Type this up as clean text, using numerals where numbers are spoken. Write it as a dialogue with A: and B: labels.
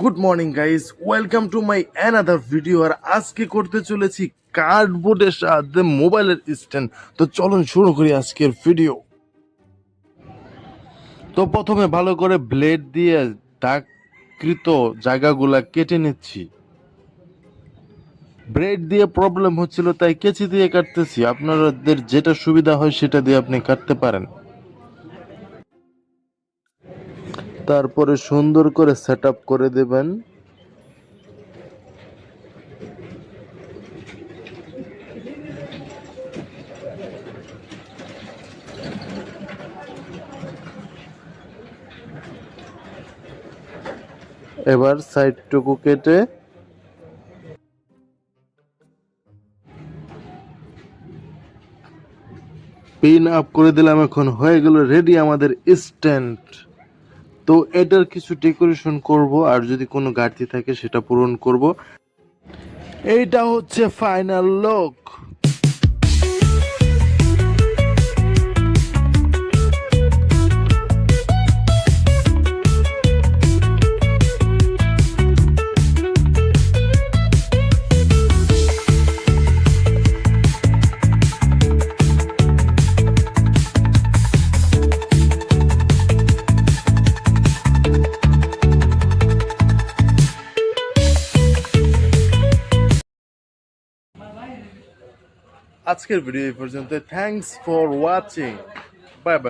A: Good morning guys, welcome to my another video. আর আজকে করতে চলেছি কার্ডবোর্ডের সাহায্যে মোবাইলের স্ট্যান্ড। তো চলুন শুরু করি আজকের ভিডিও। তো প্রথমে ভালো করে ব্লেড দিয়ে দাগকৃত জায়গাগুলা কেটে নিচ্ছি। ব্লেড দিয়ে প্রবলেম হচ্ছিল তাই কেচি দিয়ে কাটতেছি। আপনাদের যেটা সুবিধা হয় সেটা দিয়ে আপনি কাটতে পারেন। তারপরে সুন্দর করে সেট আপ করে দেবেন। এবার সাইডটুকু কেটে পিন আপ করে দিলাম। এখন হয়ে গেল রেডি আমাদের স্ট্যান্ড। তো এটার কিছু ডেকোরেশন করব, আর যদি কোনো ঘাটতি থাকে সেটা পূরণ করব। এইটা হচ্ছে ফাইনাল লুক। আজকের ভিডিও এই পর্যন্ত। Thanks for watching. Bye bye.